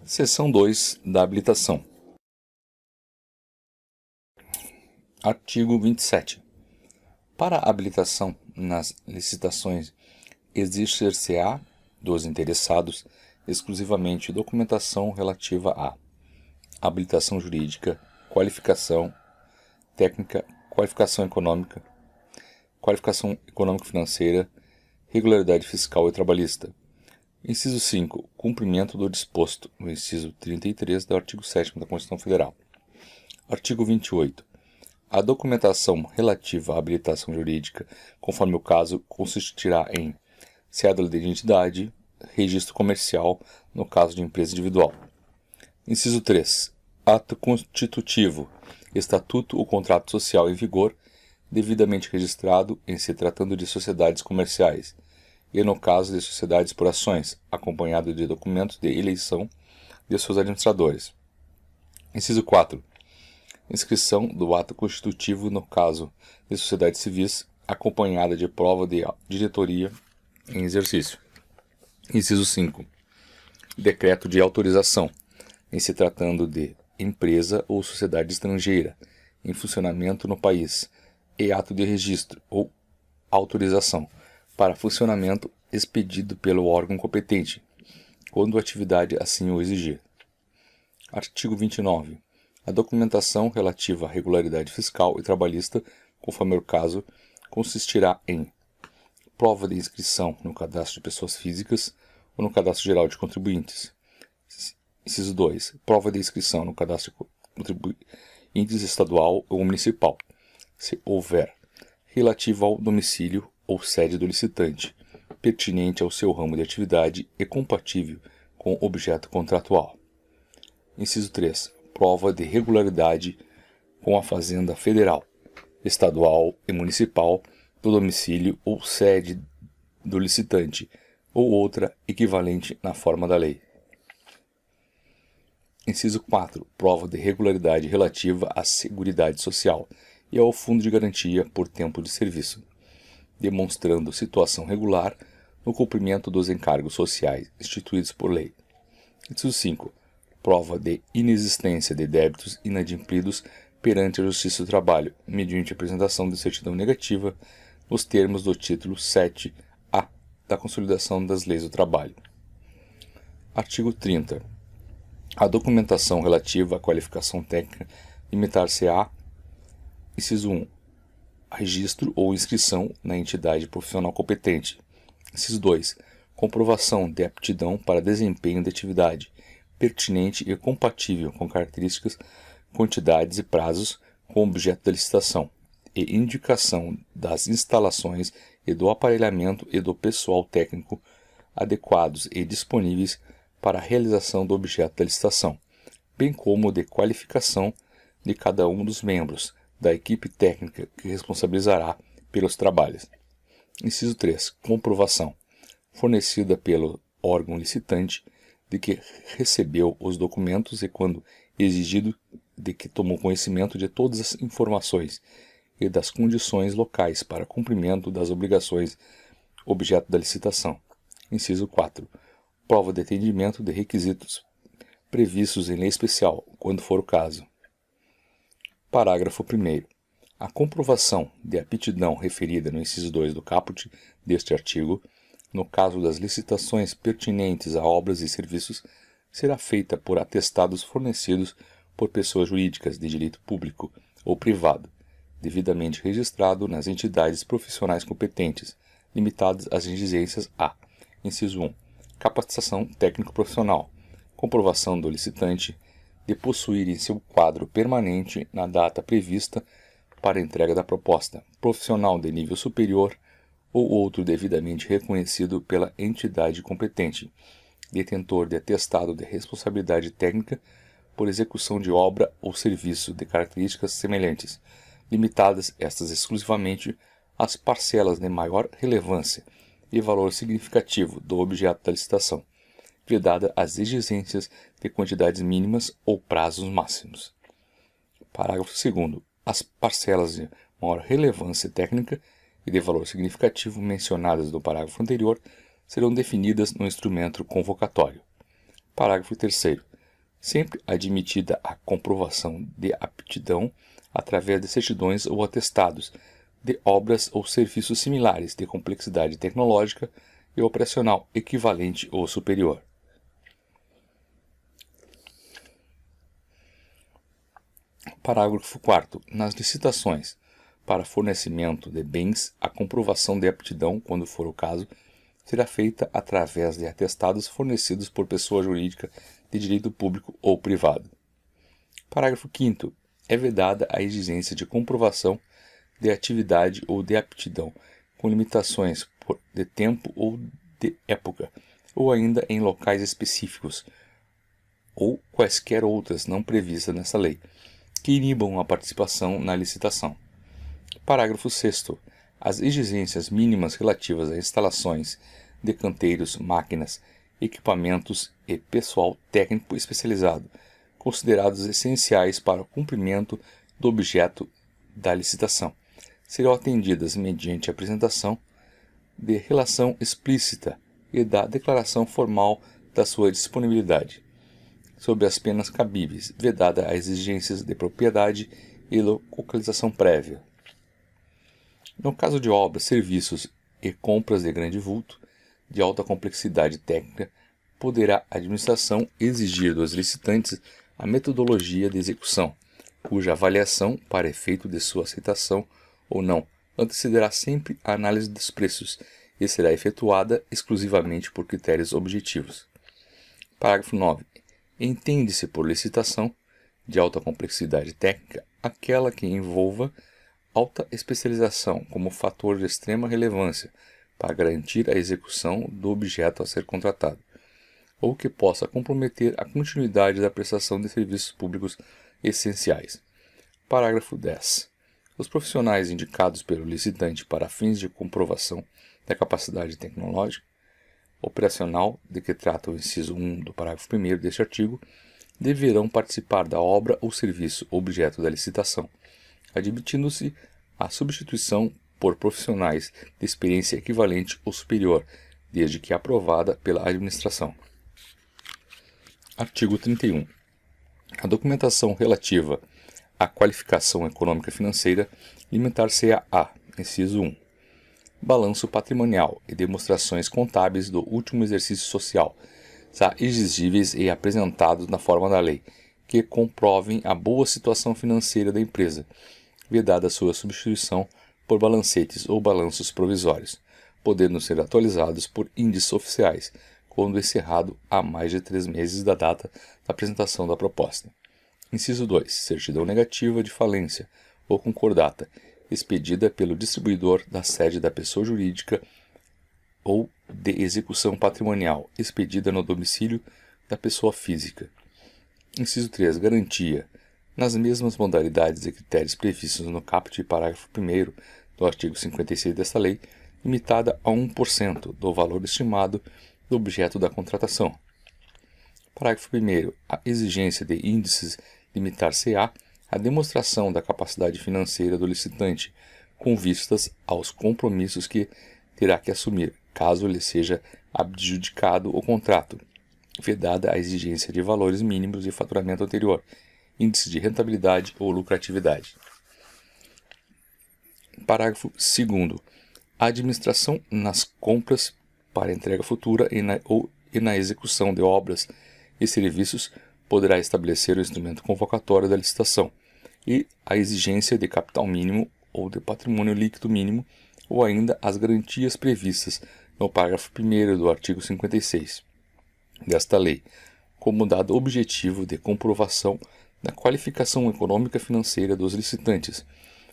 Seção 2 da habilitação. Artigo 27. Para a habilitação nas licitações, exigir-se-á dos interessados exclusivamente documentação relativa à habilitação jurídica, qualificação técnica, qualificação econômico-financeira, regularidade fiscal e trabalhista. Inciso 5. Cumprimento do disposto no inciso 33 do artigo 7º da Constituição Federal. Artigo 28. A documentação relativa à habilitação jurídica, conforme o caso, consistirá em cédula de identidade, registro comercial, no caso de empresa individual. Inciso 3. Ato constitutivo, estatuto ou contrato social em vigor, devidamente registrado em se tratando de sociedades comerciais, e no caso de sociedades por ações, acompanhado de documentos de eleição de seus administradores. Inciso 4. Inscrição do ato constitutivo no caso de sociedades civis, acompanhada de prova de diretoria em exercício. Inciso 5. Decreto de autorização, em se tratando de empresa ou sociedade estrangeira, em funcionamento no país, e ato de registro ou autorização para funcionamento expedido pelo órgão competente, quando a atividade assim o exigir. Artigo 29. A documentação relativa à regularidade fiscal e trabalhista, conforme o caso, consistirá em prova de inscrição no cadastro de pessoas físicas ou no cadastro geral de contribuintes. Inciso 2. Prova de inscrição no cadastro de contribuintes estadual ou municipal, se houver, relativo ao domicílio ou sede do licitante, pertinente ao seu ramo de atividade e compatível com o objeto contratual. Inciso 3. Prova de regularidade com a Fazenda Federal, estadual e municipal do domicílio ou sede do licitante, ou outra equivalente na forma da lei. Inciso 4. Prova de regularidade relativa à Seguridade Social e ao Fundo de Garantia por tempo de serviço, demonstrando situação regular no cumprimento dos encargos sociais instituídos por lei. Inciso 5. Prova de inexistência de débitos inadimplidos perante a Justiça do Trabalho, mediante apresentação de certidão negativa, nos termos do título 7A da Consolidação das Leis do Trabalho. Artigo 30. A documentação relativa à qualificação técnica limitar-se-á, inciso 1, registro ou inscrição na entidade profissional competente. Inciso 2. Comprovação de aptidão para desempenho de atividade, pertinente e compatível com características, quantidades e prazos com objeto da licitação, e indicação das instalações e do aparelhamento e do pessoal técnico adequados e disponíveis para a realização do objeto da licitação, bem como de qualificação de cada um dos membros da equipe técnica que responsabilizará pelos trabalhos. Inciso 3. Comprovação, fornecida pelo órgão licitante, de que recebeu os documentos e, quando exigido, de que tomou conhecimento de todas as informações e das condições locais para cumprimento das obrigações objeto da licitação. Inciso 4. Prova de atendimento de requisitos previstos em lei especial, quando for o caso. Parágrafo 1º. A comprovação de aptidão referida no inciso 2 do caput deste artigo, no caso das licitações pertinentes a obras e serviços, será feita por atestados fornecidos por pessoas jurídicas de direito público ou privado, devidamente registrado nas entidades profissionais competentes, limitadas às exigências a: inciso 1. Capacitação técnico-profissional, comprovação do licitante de possuir em seu quadro permanente, na data prevista para a entrega da proposta, profissional de nível superior ou outro devidamente reconhecido pela entidade competente, detentor de atestado de responsabilidade técnica por execução de obra ou serviço de características semelhantes, limitadas estas exclusivamente às parcelas de maior relevância e valor significativo do objeto da licitação, vedada as exigências de quantidades mínimas ou prazos máximos. Parágrafo 2º. As parcelas de maior relevância técnica e de valor significativo mencionadas no parágrafo anterior serão definidas no instrumento convocatório. Parágrafo 3º. sempre admitida a comprovação de aptidão através de certidões ou atestados de obras ou serviços similares de complexidade tecnológica e operacional equivalente ou superior. Parágrafo 4º. Nas licitações para fornecimento de bens, a comprovação de aptidão, quando for o caso, será feita através de atestados fornecidos por pessoa jurídica de direito público ou privado. Parágrafo 5º. É vedada a exigência de comprovação de atividade ou de aptidão, com limitações de tempo ou de época, ou ainda em locais específicos, ou quaisquer outras não previstas nessa lei, que inibam a participação na licitação. Parágrafo 6º. As exigências mínimas relativas a instalações de canteiros, máquinas, equipamentos e pessoal técnico especializado, considerados essenciais para o cumprimento do objeto da licitação, serão atendidas mediante a apresentação de relação explícita e da declaração formal da sua disponibilidade, sob as penas cabíveis, vedada as exigências de propriedade e localização prévia. No caso de obras, serviços e compras de grande vulto, de alta complexidade técnica, poderá a administração exigir dos licitantes a metodologia de execução, cuja avaliação, para efeito de sua aceitação ou não, antecederá sempre a análise dos preços e será efetuada exclusivamente por critérios objetivos. Parágrafo 9. Entende-se por licitação de alta complexidade técnica aquela que envolva alta especialização como fator de extrema relevância para garantir a execução do objeto a ser contratado, ou que possa comprometer a continuidade da prestação de serviços públicos essenciais. Parágrafo 10. Os profissionais indicados pelo licitante para fins de comprovação da capacidade tecnológica operacional de que trata o inciso 1 do parágrafo 1º deste artigo deverão participar da obra ou serviço objeto da licitação, admitindo-se a substituição por profissionais de experiência equivalente ou superior, desde que aprovada pela administração. Artigo 31. A documentação relativa à qualificação econômica financeira limitar-se-á a, inciso 1, balanço patrimonial e demonstrações contábeis do último exercício social, exigíveis e apresentados na forma da lei, que comprovem a boa situação financeira da empresa, vedada sua substituição por balancetes ou balanços provisórios, podendo ser atualizados por índices oficiais, quando encerrado há mais de 3 meses da data da apresentação da proposta. Inciso 2. Certidão negativa de falência ou concordata, expedida pelo distribuidor da sede da pessoa jurídica ou de execução patrimonial, expedida no domicílio da pessoa física. Inciso 3. Garantia, nas mesmas modalidades e critérios previstos no caput e parágrafo 1º do artigo 56 desta lei, limitada a 1% do valor estimado do objeto da contratação. Parágrafo 1º. A exigência de índices limitar-se-á a demonstração da capacidade financeira do licitante, com vistas aos compromissos que terá que assumir, caso lhe seja adjudicado o contrato, vedada a exigência de valores mínimos de faturamento anterior, índice de rentabilidade ou lucratividade. Parágrafo 2º. A administração nas compras para entrega futura e na execução de obras e serviços poderá estabelecer o instrumento convocatório da licitação e a exigência de capital mínimo ou de patrimônio líquido mínimo ou ainda as garantias previstas no parágrafo 1º do artigo 56 desta lei, como dado objetivo de comprovação da qualificação econômica financeira dos licitantes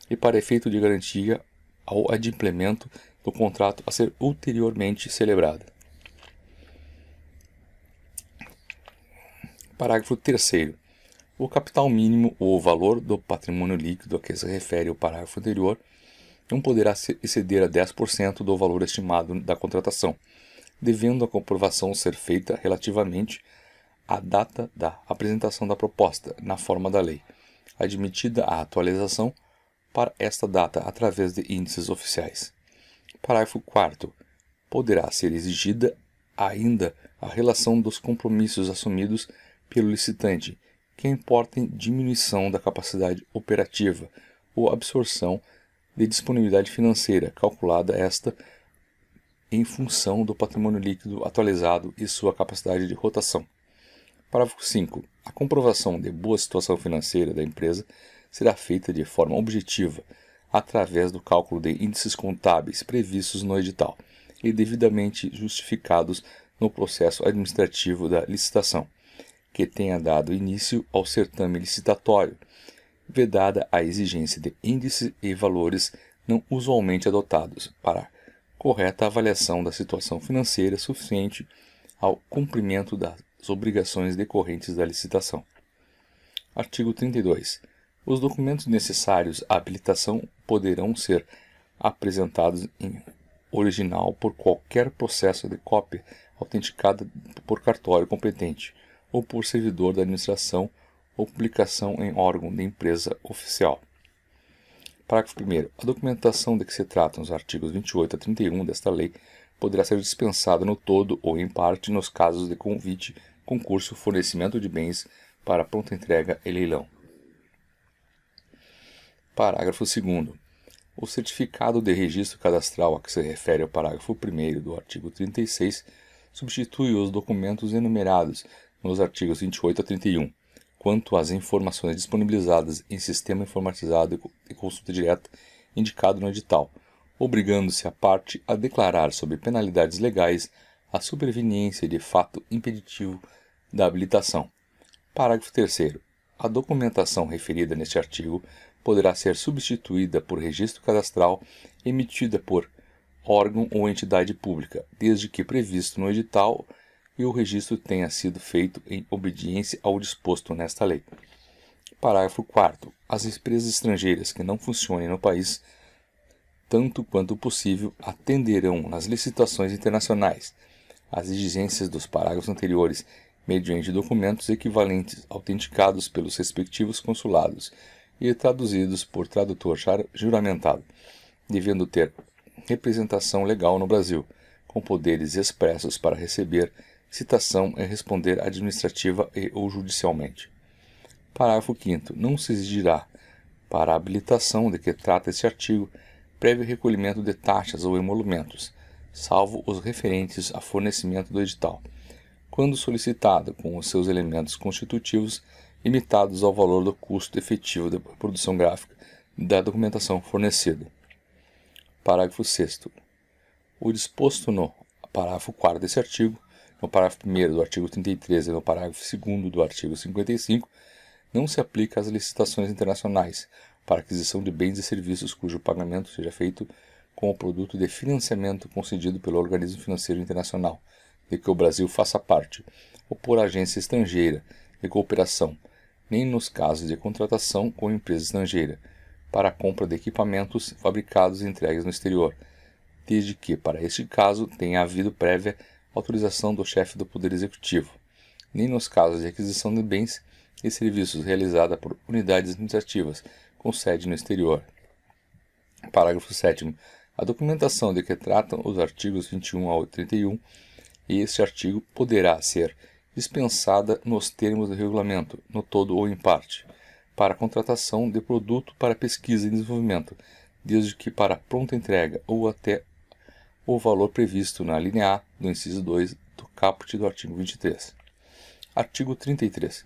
e para efeito de garantia ao adimplemento do contrato a ser ulteriormente celebrado. Parágrafo 3º. O capital mínimo ou o valor do patrimônio líquido a que se refere o parágrafo anterior não poderá exceder a 10% do valor estimado da contratação, devendo a comprovação ser feita relativamente à data da apresentação da proposta, na forma da lei, admitida a atualização para esta data através de índices oficiais. Parágrafo 4º. Poderá ser exigida ainda a relação dos compromissos assumidos pelo licitante, que importem diminuição da capacidade operativa ou absorção de disponibilidade financeira, calculada esta em função do patrimônio líquido atualizado e sua capacidade de rotação. Parágrafo 5. A comprovação de boa situação financeira da empresa será feita de forma objetiva, através do cálculo de índices contábeis previstos no edital e devidamente justificados no processo administrativo da licitação, que tenha dado início ao certame licitatório, vedada a exigência de índices e valores não usualmente adotados para correta avaliação da situação financeira suficiente ao cumprimento das obrigações decorrentes da licitação. Artigo 32. Os documentos necessários à habilitação poderão ser apresentados em original por qualquer processo de cópia autenticada por cartório competente ou por servidor da administração ou publicação em órgão de empresa oficial. Parágrafo 1º. A documentação de que se tratam os artigos 28 a 31 desta lei poderá ser dispensada no todo ou em parte nos casos de convite, concurso, fornecimento de bens para pronta entrega e leilão. Parágrafo 2º. O certificado de registro cadastral a que se refere o parágrafo 1º do artigo 36 substitui os documentos enumerados nos artigos 28 a 31, quanto às informações disponibilizadas em sistema informatizado e consulta direta indicado no edital, obrigando-se a parte a declarar sob penalidades legais a superveniência de fato impeditivo da habilitação. Parágrafo 3º. A documentação referida neste artigo poderá ser substituída por registro cadastral emitida por órgão ou entidade pública, desde que previsto no edital e o registro tenha sido feito em obediência ao disposto nesta lei. Parágrafo 4º. As empresas estrangeiras que não funcionem no país, tanto quanto possível, atenderão nas licitações internacionais às exigências dos parágrafos anteriores, mediante documentos equivalentes autenticados pelos respectivos consulados e traduzidos por tradutor juramentado, devendo ter representação legal no Brasil, com poderes expressos para receber citação e responder administrativa e ou judicialmente. Parágrafo 5º. Não se exigirá, para a habilitação de que trata este artigo, prévio recolhimento de taxas ou emolumentos, salvo os referentes a fornecimento do edital, quando solicitado com os seus elementos constitutivos limitados ao valor do custo efetivo da produção gráfica da documentação fornecida. Parágrafo 6º. O disposto no parágrafo 4º desse artigo, no parágrafo 1º do artigo 33 e no parágrafo 2º do artigo 55, não se aplica às licitações internacionais para aquisição de bens e serviços cujo pagamento seja feito com o produto de financiamento concedido pelo organismo financeiro internacional, de que o Brasil faça parte, ou por agência estrangeira de cooperação, nem nos casos de contratação com empresa estrangeira, para a compra de equipamentos fabricados e entregues no exterior, desde que, para este caso, tenha havido prévia autorização do chefe do Poder Executivo, nem nos casos de aquisição de bens e serviços realizada por unidades administrativas com sede no exterior. Parágrafo 7º. A documentação de que tratam os artigos 21 ao 31 e este artigo poderá ser dispensada nos termos do regulamento, no todo ou em parte, para a contratação de produto para pesquisa e desenvolvimento, desde que para pronta entrega ou até o valor previsto na linha A do inciso 2 do caput do artigo 23. Artigo 33.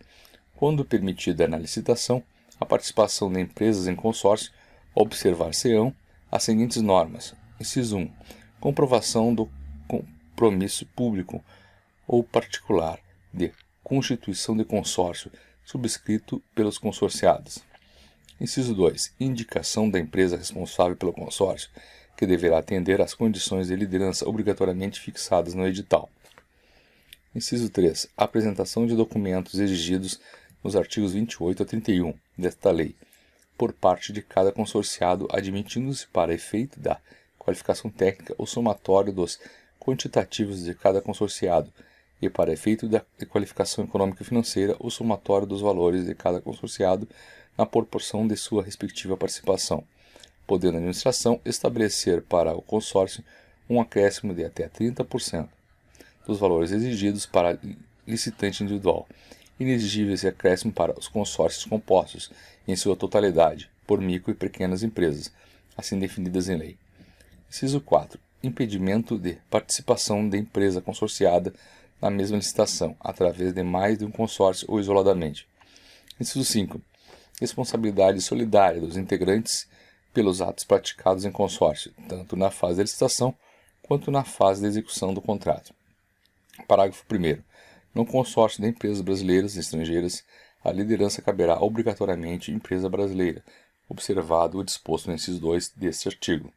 Quando permitida na licitação a participação de empresas em consórcio, observar-se-ão as seguintes normas. Inciso 1. Comprovação do compromisso público ou particular de constituição de consórcio subscrito pelos consorciados. Inciso 2. Indicação da empresa responsável pelo consórcio, que deverá atender às condições de liderança obrigatoriamente fixadas no edital. Inciso 3. Apresentação de documentos exigidos nos artigos 28 a 31 desta lei, por parte de cada consorciado, admitindo-se para efeito da qualificação técnica o somatório dos quantitativos de cada consorciado, e para efeito da qualificação econômica e financeira o somatório dos valores de cada consorciado na proporção de sua respectiva participação, podendo a administração estabelecer para o consórcio um acréscimo de até 30% dos valores exigidos para licitante individual, inexigíveis e acréscimo para os consórcios compostos, em sua totalidade, por micro e pequenas empresas, assim definidas em lei. Inciso 4. Impedimento de participação de empresa consorciada na mesma licitação, através de mais de um consórcio ou isoladamente. Inciso 5. Responsabilidade solidária dos integrantes pelos atos praticados em consórcio, tanto na fase da licitação quanto na fase da execução do contrato. Parágrafo 1º. No consórcio de empresas brasileiras e estrangeiras, a liderança caberá obrigatoriamente à empresa brasileira, observado o disposto no inciso 2 deste artigo.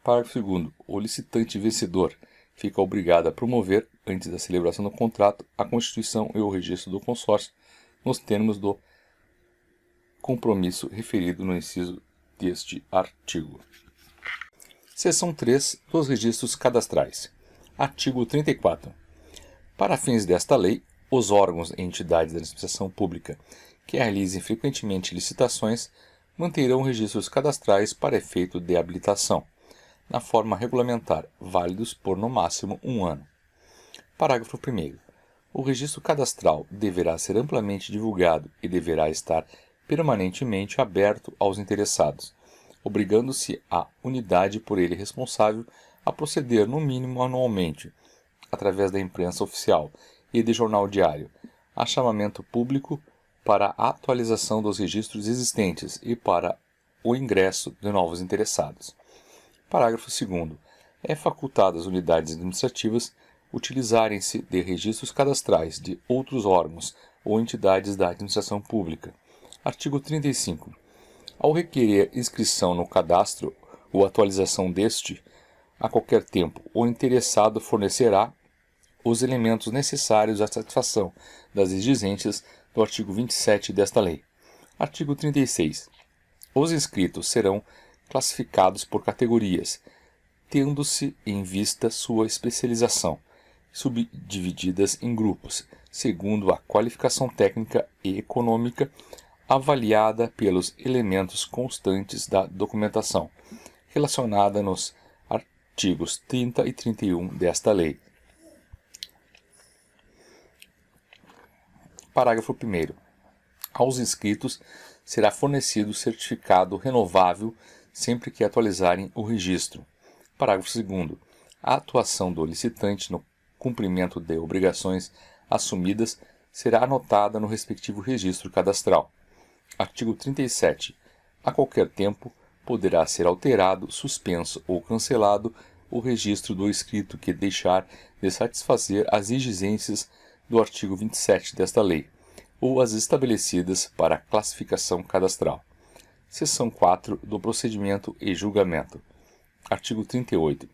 Parágrafo 2º. O licitante vencedor fica obrigado a promover, antes da celebração do contrato, a constituição e o registro do consórcio, nos termos do compromisso referido no inciso deste artigo. Seção 3 dos registros cadastrais. Artigo 34. Para fins desta lei, os órgãos e entidades da administração pública que realizem frequentemente licitações manterão registros cadastrais para efeito de habilitação, na forma regulamentar, válidos por no máximo 1 ano. Parágrafo 1º. O registro cadastral deverá ser amplamente divulgado e deverá estar permanentemente aberto aos interessados, obrigando-se a unidade por ele responsável a proceder no mínimo anualmente, através da imprensa oficial e de jornal diário, a chamamento público para a atualização dos registros existentes e para o ingresso de novos interessados. Parágrafo 2º. É facultado às unidades administrativas utilizarem-se de registros cadastrais de outros órgãos ou entidades da administração pública. Artigo 35. Ao requerer inscrição no cadastro ou atualização deste, a qualquer tempo, o interessado fornecerá os elementos necessários à satisfação das exigências do artigo 27 desta lei. Artigo 36. Os inscritos serão classificados por categorias, tendo-se em vista sua especialização, subdivididas em grupos, segundo a qualificação técnica e econômica avaliada pelos elementos constantes da documentação, relacionada nos artigos 30 e 31 desta lei. Parágrafo 1º. Aos inscritos será fornecido certificado renovável sempre que atualizarem o registro. Parágrafo 2º. A atuação do licitante no cumprimento de obrigações assumidas será anotada no respectivo registro cadastral. Artigo 37. A qualquer tempo poderá ser alterado, suspenso ou cancelado o registro do inscrito que deixar de satisfazer as exigências do artigo 27 desta lei, ou as estabelecidas para a classificação cadastral. Seção 4 do procedimento e julgamento. Artigo 38.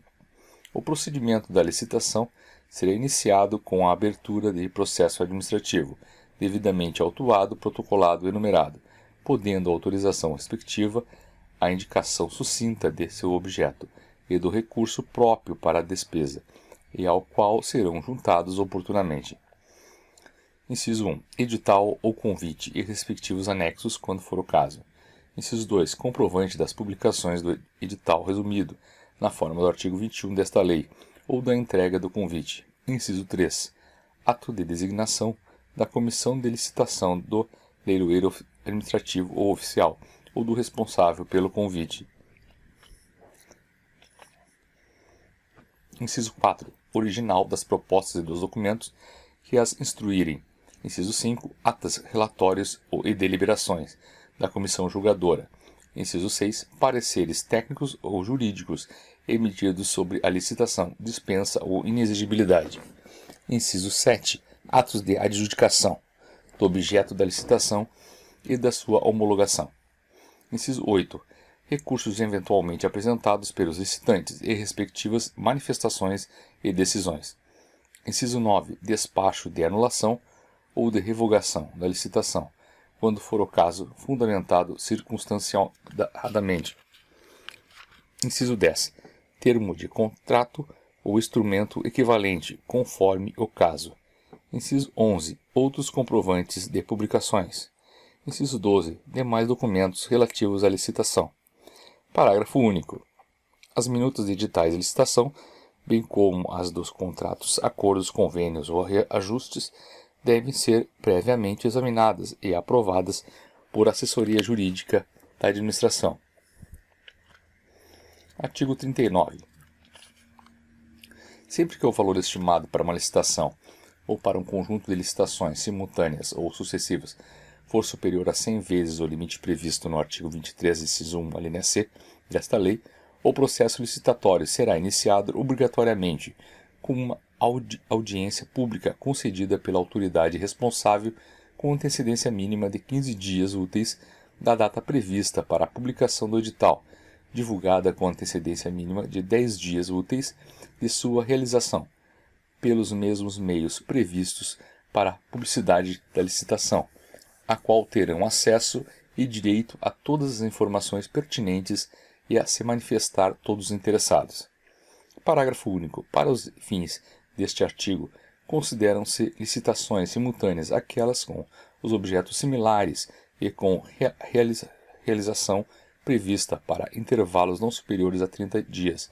O procedimento da licitação será iniciado com a abertura de processo administrativo, devidamente autuado, protocolado e numerado, podendo a autorização respectiva a indicação sucinta de seu objeto e do recurso próprio para a despesa, e ao qual serão juntados oportunamente. Inciso 1. Edital ou convite e respectivos anexos, quando for o caso. Inciso 2. Comprovante das publicações do edital resumido, na forma do artigo 21 desta lei, ou da entrega do convite. Inciso 3. Ato de designação da comissão de licitação do leiloeiro administrativo ou oficial, ou do responsável pelo convite. Inciso 4. Original das propostas e dos documentos que as instruírem. Inciso 5. Atas, relatórios e deliberações da comissão julgadora. Inciso 6. Pareceres técnicos ou jurídicos emitidos sobre a licitação, dispensa ou inexigibilidade. Inciso 7. Atos de adjudicação do objeto da licitação e da sua homologação. Inciso 8. Recursos eventualmente apresentados pelos licitantes e respectivas manifestações e decisões. Inciso 9. Despacho de anulação ou de revogação da licitação, quando for o caso fundamentado circunstanciadamente. Inciso 10. Termo de contrato ou instrumento equivalente, conforme o caso. Inciso 11. Outros comprovantes de publicações. Inciso 12. Demais documentos relativos à licitação. Parágrafo único. As minutas de editais de licitação, bem como as dos contratos, acordos, convênios ou ajustes, devem ser previamente examinadas e aprovadas por assessoria jurídica da administração. Artigo 39. Sempre que o valor estimado para uma licitação ou para um conjunto de licitações simultâneas ou sucessivas for superior a 100 vezes o limite previsto no artigo 23, inciso 1, alínea C, desta lei, o processo licitatório será iniciado obrigatoriamente com uma audiência pública concedida pela autoridade responsável com antecedência mínima de 15 dias úteis da data prevista para a publicação do edital, divulgada com antecedência mínima de 10 dias úteis de sua realização, pelos mesmos meios previstos para a publicidade da licitação, a qual terão acesso e direito a todas as informações pertinentes e a se manifestar todos os interessados. Parágrafo único. Para os fins deste artigo, consideram-se licitações simultâneas aquelas com os objetos similares e com realização prevista para intervalos não superiores a 30 dias,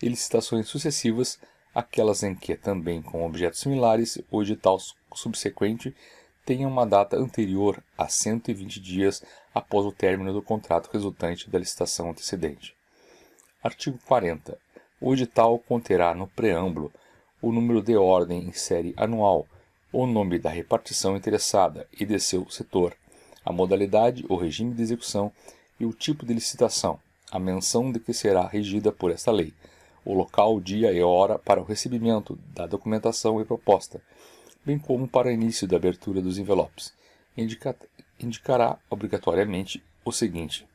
e licitações sucessivas aquelas em que, também com objetos similares, o edital subsequente tenha uma data anterior a 120 dias após o término do contrato resultante da licitação antecedente. Artigo 40. O edital conterá no preâmbulo o número de ordem em série anual, o nome da repartição interessada e de seu setor, a modalidade ou regime de execução e o tipo de licitação, a menção de que será regida por esta lei, o local, dia e hora para o recebimento da documentação e proposta, bem como para o início da abertura dos envelopes. Indicará obrigatoriamente o seguinte: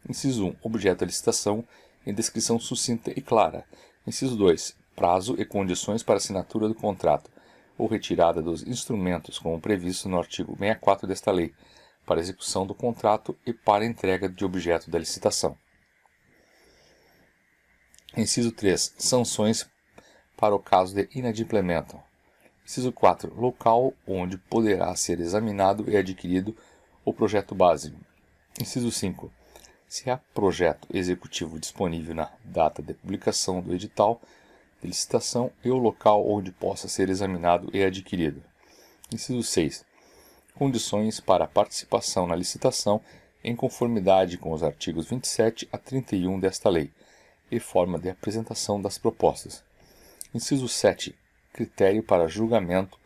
inciso 1, objeto da licitação em descrição sucinta e clara. Inciso 2, prazo e condições para assinatura do contrato ou retirada dos instrumentos como previsto no artigo 64 desta lei, para execução do contrato e para entrega de objeto da licitação. Inciso 3, sanções para o caso de inadimplemento. Inciso 4, local onde poderá ser examinado e adquirido o projeto base. Inciso 5, se há projeto executivo disponível na data de publicação do edital de licitação e o local onde possa ser examinado e adquirido. Inciso 6, condições para a participação na licitação em conformidade com os artigos 27 a 31 desta lei e forma de apresentação das propostas. Inciso 7, critério para julgamento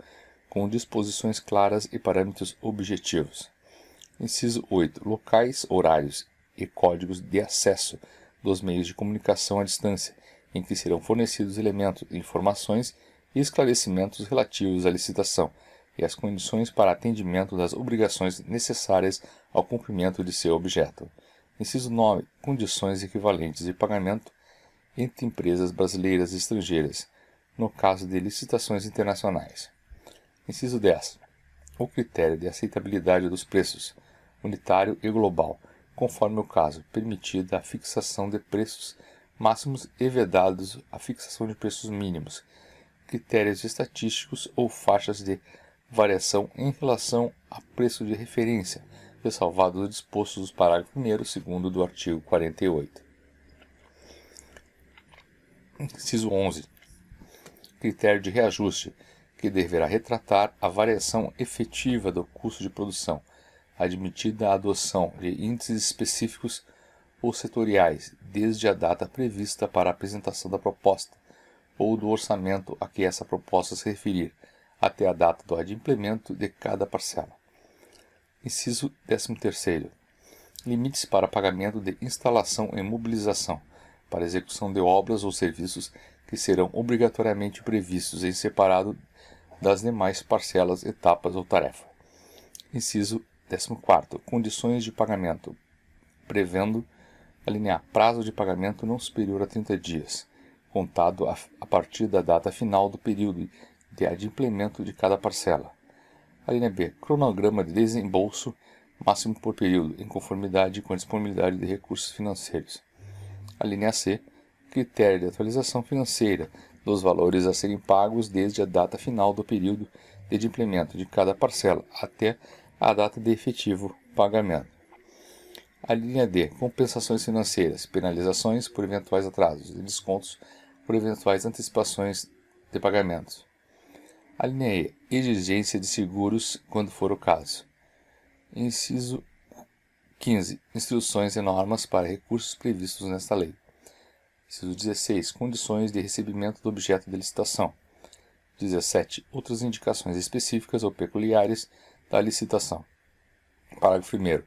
com disposições claras e parâmetros objetivos. Inciso 8, locais, horários e códigos de acesso dos meios de comunicação à distância, em que serão fornecidos elementos, informações e esclarecimentos relativos à licitação e as condições para atendimento das obrigações necessárias ao cumprimento de seu objeto. Inciso 9, condições equivalentes de pagamento entre empresas brasileiras e estrangeiras, no caso de licitações internacionais. Inciso 10, o critério de aceitabilidade dos preços, unitário e global, conforme o caso, permitida a fixação de preços máximos e vedados a fixação de preços mínimos, critérios estatísticos ou faixas de variação em relação a preço de referência, ressalvados os dispostos dos parágrafos 1º e 2º do artigo 48. Inciso 11. Critério de reajuste, que deverá retratar a variação efetiva do custo de produção, admitida a adoção de índices específicos ou setoriais, desde a data prevista para a apresentação da proposta, ou do orçamento a que essa proposta se referir, até a data do adimplemento de cada parcela. Inciso 13º. Limites para pagamento de instalação e mobilização, para execução de obras ou serviços que serão obrigatoriamente previstos em separado das demais parcelas, etapas ou tarefa. Inciso 14º. Condições de pagamento, prevendo a prazo de pagamento não superior a 30 dias, contado a partir da data final do período de adimplemento de cada parcela. A linha B. Cronograma de desembolso máximo por período, em conformidade com a disponibilidade de recursos financeiros. A linha C. Critério de atualização financeira dos valores a serem pagos desde a data final do período de adimplemento de cada parcela até a data de efetivo pagamento. A linha D. Compensações financeiras, penalizações por eventuais atrasos e descontos por eventuais antecipações de pagamentos. Alínea E. Exigência de seguros quando for o caso. Inciso 15. Instruções e normas para recursos previstos nesta lei. Inciso 16. Condições de recebimento do objeto de licitação. 17. Outras indicações específicas ou peculiares da licitação. Parágrafo 1º.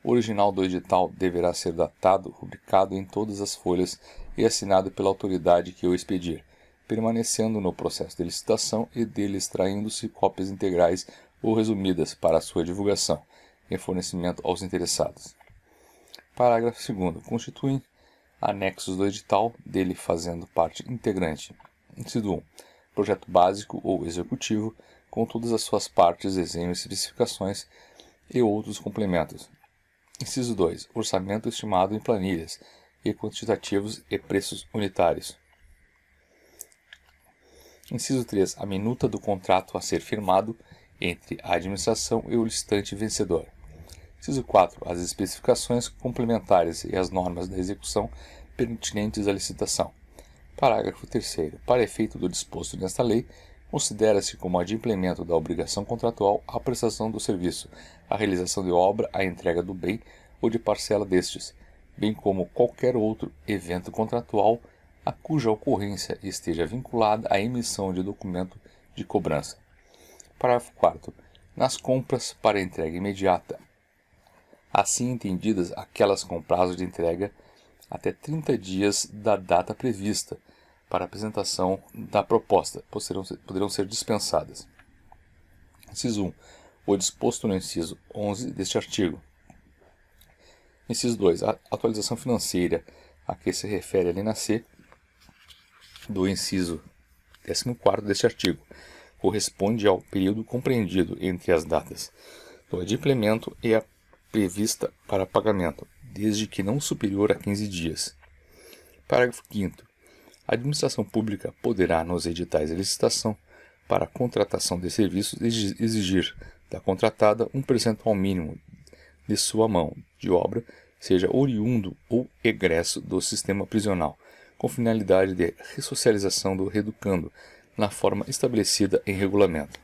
O original do edital deverá ser datado, rubricado em todas as folhas e assinado pela autoridade que o expedir, permanecendo no processo de licitação e dele extraindo-se cópias integrais ou resumidas para sua divulgação e fornecimento aos interessados. Parágrafo 2º. Constituem anexos do edital, dele fazendo parte integrante. Inciso 1. Projeto básico ou executivo, com todas as suas partes, desenhos, especificações e outros complementos. Inciso 2. Orçamento estimado em planilhas e quantitativos e preços unitários. Inciso 3. A minuta do contrato a ser firmado entre a administração e o licitante vencedor. Inciso 4. As especificações complementares e as normas da execução pertinentes à licitação. Parágrafo 3º. Para efeito do disposto nesta lei, considera-se como adimplemento da obrigação contratual a prestação do serviço, a realização de obra, a entrega do bem ou de parcela destes, bem como qualquer outro evento contratual a cuja ocorrência esteja vinculada à emissão de documento de cobrança. Parágrafo 4º. Nas compras para entrega imediata, assim entendidas aquelas com prazo de entrega até 30 dias da data prevista para apresentação da proposta, poderão ser dispensadas. Inciso 1. O disposto no inciso 11 deste artigo. Inciso 2. A atualização financeira a que se refere a linha C do inciso 14º deste artigo corresponde ao período compreendido entre as datas do adimplemento e a prevista para pagamento, desde que não superior a 15 dias. Parágrafo 5º. A administração pública poderá, nos editais de licitação para a contratação de serviços, exigir da contratada um percentual mínimo de sua mão de obra, seja oriundo ou egresso do sistema prisional, com finalidade de ressocialização do reeducando, na forma estabelecida em regulamento.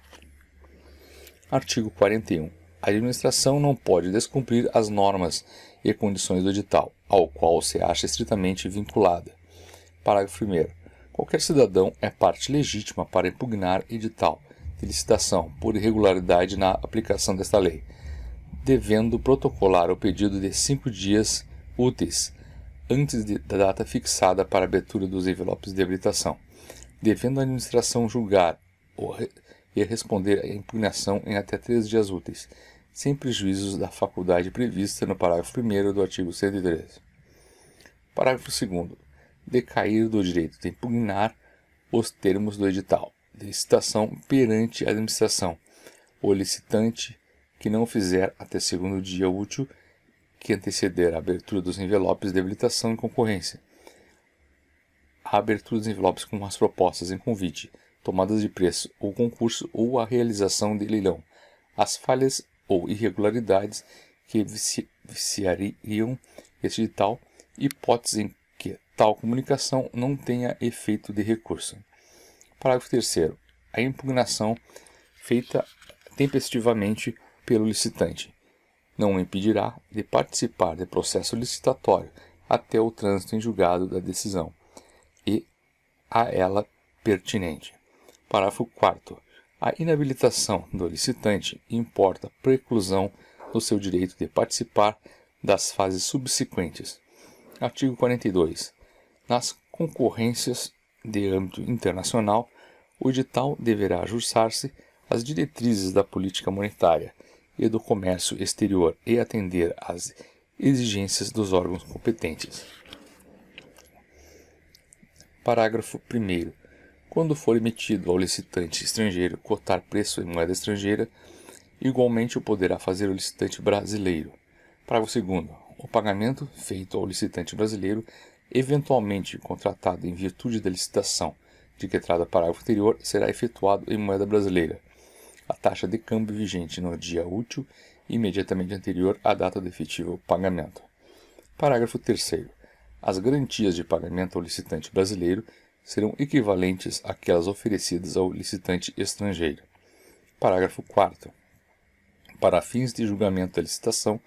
Artigo 41. A administração não pode descumprir as normas e condições do edital, ao qual se acha estritamente vinculada. Parágrafo 1º. Qualquer cidadão é parte legítima para impugnar edital de licitação por irregularidade na aplicação desta lei, devendo protocolar o pedido de 5 dias úteis antes da data fixada para a abertura dos envelopes de habilitação, devendo a administração julgar e responder à impugnação em até 3 dias úteis, sem prejuízos da faculdade prevista no parágrafo 1º do artigo 113. Parágrafo 2º. Decair do direito de impugnar os termos do edital de licitação perante a administração, o licitante que não fizer até 2º dia útil que anteceder a abertura dos envelopes de habilitação em concorrência, a abertura dos envelopes com as propostas em convite, tomadas de preço ou concurso ou a realização de leilão, as falhas ou irregularidades que viciariam este edital, hipótese em que tal comunicação não tenha efeito de recurso. Parágrafo 3º. A impugnação feita tempestivamente pelo licitante não o impedirá de participar de processo licitatório até o trânsito em julgado da decisão e a ela pertinente. Parágrafo 4º. A inabilitação do licitante importa preclusão do seu direito de participar das fases subsequentes. Artigo 42. Nas concorrências de âmbito internacional, o edital deverá ajustar-se às diretrizes da política monetária e do comércio exterior e atender às exigências dos órgãos competentes. Parágrafo 1º. Quando for emitido ao licitante estrangeiro cotar preço em moeda estrangeira, igualmente o poderá fazer o licitante brasileiro. Parágrafo 2º. O pagamento feito ao licitante brasileiro, eventualmente contratado em virtude da licitação de que trata o parágrafo anterior, será efetuado em moeda brasileira. A taxa de câmbio vigente no dia útil imediatamente anterior à data do efetivo pagamento. Parágrafo 3º. As garantias de pagamento ao licitante brasileiro serão equivalentes àquelas oferecidas ao licitante estrangeiro. Parágrafo 4º. Para fins de julgamento da licitação,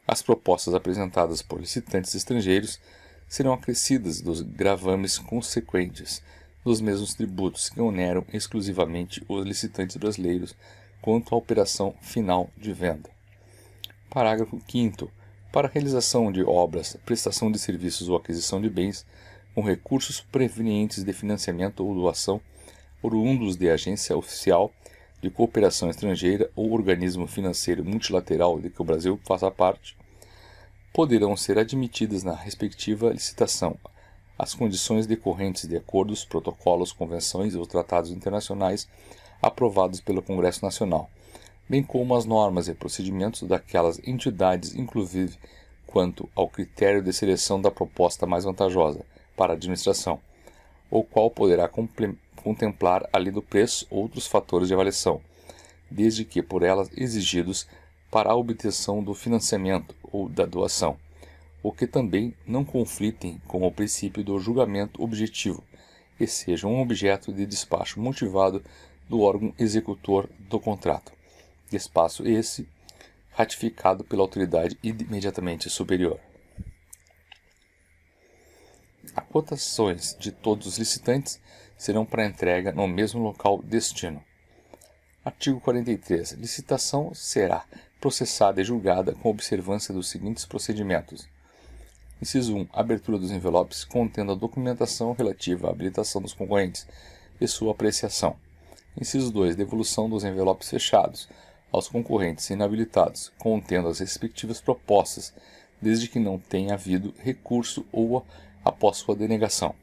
as propostas apresentadas por licitantes estrangeiros serão acrescidas dos gravames consequentes dos mesmos tributos que oneram exclusivamente os licitantes brasileiros quanto à operação final de venda. Parágrafo 5º. Para a realização de obras, prestação de serviços ou aquisição de bens, com recursos provenientes de financiamento ou doação, oriundos de agência oficial de cooperação estrangeira ou organismo financeiro multilateral de que o Brasil faça parte, poderão ser admitidas na respectiva licitação as condições decorrentes de acordos, protocolos, convenções ou tratados internacionais aprovados pelo Congresso Nacional, bem como as normas e procedimentos daquelas entidades, inclusive quanto ao critério de seleção da proposta mais vantajosa para a administração, o qual poderá contemplar, além do preço, outros fatores de avaliação, desde que por elas exigidos para a obtenção do financiamento ou da doação, o que também não conflitem com o princípio do julgamento objetivo e sejam um objeto de despacho motivado do órgão executor do contrato, despacho esse ratificado pela autoridade imediatamente superior. As cotações de todos os licitantes serão para entrega no mesmo local destino. Artigo 43. Licitação será processada e julgada com observância dos seguintes procedimentos. Inciso 1. Abertura dos envelopes contendo a documentação relativa à habilitação dos concorrentes e sua apreciação. Inciso 2. Devolução dos envelopes fechados aos concorrentes inabilitados, contendo as respectivas propostas, desde que não tenha havido recurso ou após sua denegação.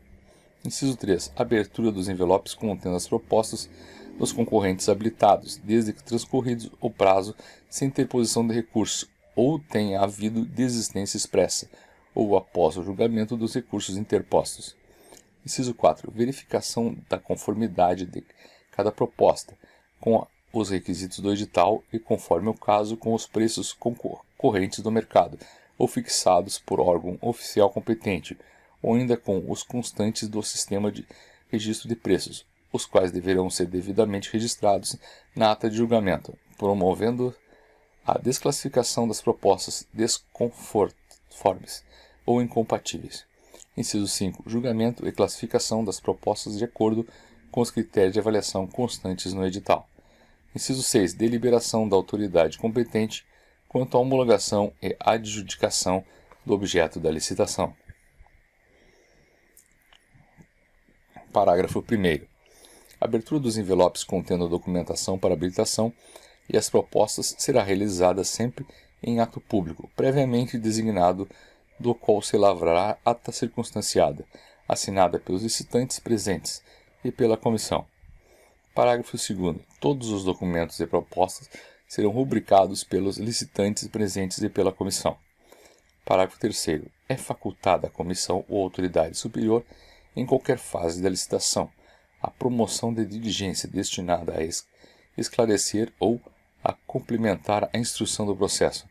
Inciso 3. Abertura dos envelopes contendo as propostas dos concorrentes habilitados, desde que transcorrido o prazo sem interposição de recurso, ou tenha havido desistência expressa, ou após o julgamento dos recursos interpostos. Inciso 4. Verificação da conformidade de cada proposta com os requisitos do edital e, conforme o caso, com os preços concorrentes do mercado, ou fixados por órgão oficial competente, ou ainda com os constantes do sistema de registro de preços, os quais deverão ser devidamente registrados na ata de julgamento, promovendo a desclassificação das propostas desconformes ou incompatíveis. Inciso 5. Julgamento e classificação das propostas de acordo com os critérios de avaliação constantes no edital. Inciso 6. Deliberação da autoridade competente quanto à homologação e adjudicação do objeto da licitação. Parágrafo 1º. A abertura dos envelopes contendo a documentação para habilitação e as propostas será realizada sempre em ato público, previamente designado, do qual se lavrará ata circunstanciada, assinada pelos licitantes presentes e pela comissão. Parágrafo 2º. Todos os documentos e propostas serão rubricados pelos licitantes presentes e pela comissão. Parágrafo 3º. É facultada à comissão ou autoridade superior, em qualquer fase da licitação, a promoção de diligência destinada a esclarecer ou a complementar a instrução do processo,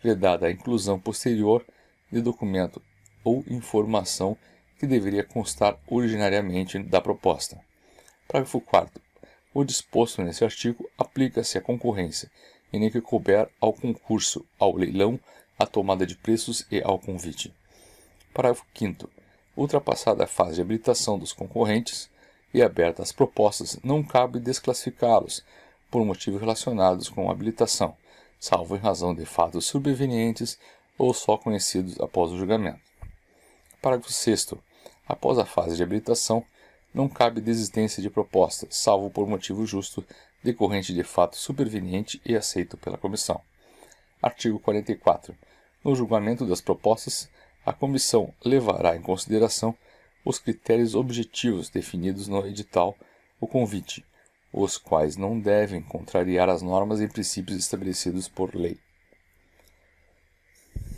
vedada a inclusão posterior de documento ou informação que deveria constar originariamente da proposta. Parágrafo 4º. O disposto nesse artigo aplica-se à concorrência, e nem que couber ao concurso, ao leilão, à tomada de preços e ao convite. Parágrafo 5º. Ultrapassada a fase de habilitação dos concorrentes e abertas as propostas, não cabe desclassificá-los por motivos relacionados com a habilitação, salvo em razão de fatos sobrevenientes ou só conhecidos após o julgamento. Parágrafo 6º. Após a fase de habilitação, não cabe desistência de proposta, salvo por motivo justo, decorrente de fato superveniente e aceito pela comissão. Artigo 44. No julgamento das propostas, a comissão levará em consideração os critérios objetivos definidos no edital, o convite, os quais não devem contrariar as normas e princípios estabelecidos por lei.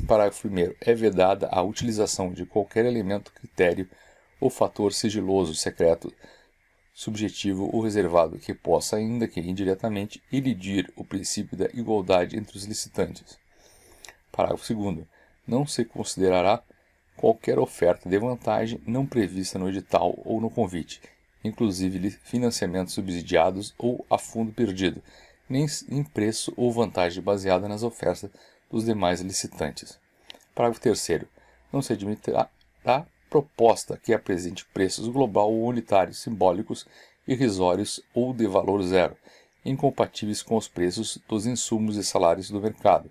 Parágrafo 1º. É vedada a utilização de qualquer elemento, critério ou fator sigiloso, secreto, subjetivo ou reservado que possa, ainda que indiretamente, elidir o princípio da igualdade entre os licitantes. Parágrafo 2º. Não se considerará qualquer oferta de vantagem não prevista no edital ou no convite, inclusive financiamentos subsidiados ou a fundo perdido, nem em preço ou vantagem baseada nas ofertas dos demais licitantes. Parágrafo 3º. Não se admitirá proposta que apresente preços global ou unitários simbólicos, irrisórios ou de valor zero, incompatíveis com os preços dos insumos e salários do mercado,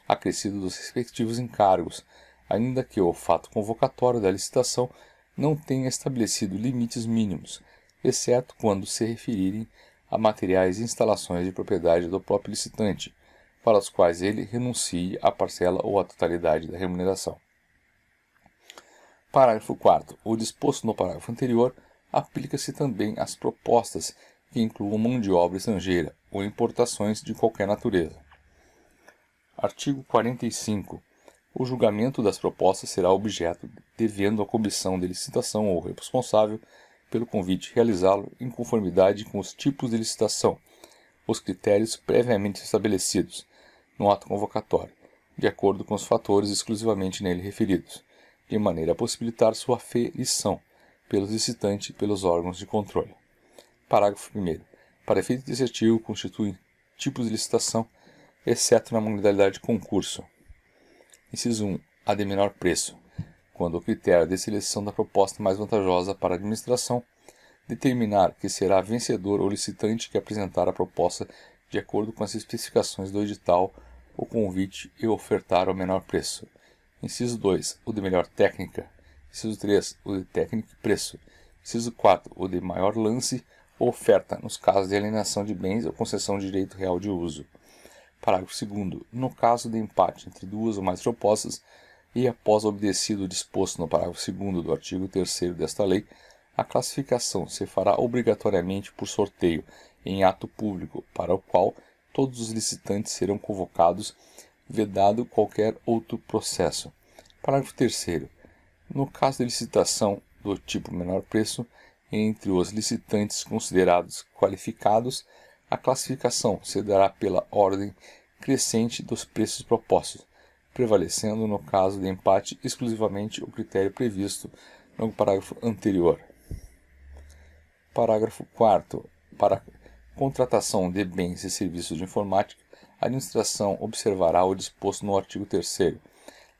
acrescido dos respectivos encargos, ainda que o fato convocatório da licitação não tenha estabelecido limites mínimos, exceto quando se referirem a materiais e instalações de propriedade do próprio licitante, para os quais ele renuncie à parcela ou à totalidade da remuneração. Parágrafo 4º. O disposto no parágrafo anterior aplica-se também às propostas que incluam mão de obra estrangeira ou importações de qualquer natureza. Artigo 45. O julgamento das propostas será objeto, devendo a comissão de licitação ou responsável pelo convite realizá-lo em conformidade com os tipos de licitação, os critérios previamente estabelecidos no ato convocatório, de acordo com os fatores exclusivamente nele referidos, de maneira a possibilitar sua aferição pelos licitantes e pelos órgãos de controle. Parágrafo 1º. Para efeito desse artigo, constituem tipos de licitação, exceto na modalidade de concurso. Inciso 1. A de menor preço, quando o critério de seleção da proposta mais vantajosa para a administração determinar que será vencedor o licitante que apresentar a proposta de acordo com as especificações do edital, o convite e ofertar o menor preço. Inciso 2. O de melhor técnica. Inciso 3. O de técnica e preço. Inciso 4. O de maior lance ou oferta, nos casos de alienação de bens ou concessão de direito real de uso. Parágrafo 2º. No caso de empate entre duas ou mais propostas, e após obedecido o disposto no parágrafo 2º do artigo 3º desta lei, a classificação se fará obrigatoriamente por sorteio em ato público, para o qual todos os licitantes serão convocados, vedado qualquer outro processo. Parágrafo 3º. No caso de licitação do tipo menor preço, entre os licitantes considerados qualificados, a classificação se dará pela ordem crescente dos preços propostos, prevalecendo no caso de empate exclusivamente o critério previsto no parágrafo anterior. Parágrafo 4º. Para contratação de bens e serviços de informática, a administração observará o disposto no artigo 3º,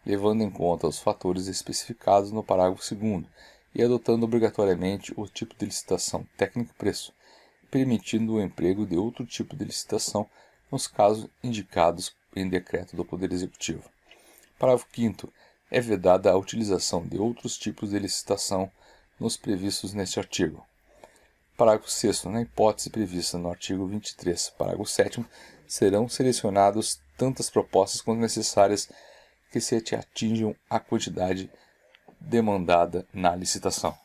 levando em conta os fatores especificados no parágrafo 2º e adotando obrigatoriamente o tipo de licitação técnico e preço, permitindo o emprego de outro tipo de licitação nos casos indicados em decreto do Poder Executivo. Parágrafo 5º. É vedada a utilização de outros tipos de licitação nos previstos neste artigo. Parágrafo 6º. Na hipótese prevista no artigo 23, parágrafo 7º, serão selecionadas tantas propostas quanto necessárias que se atinjam a quantidade demandada na licitação.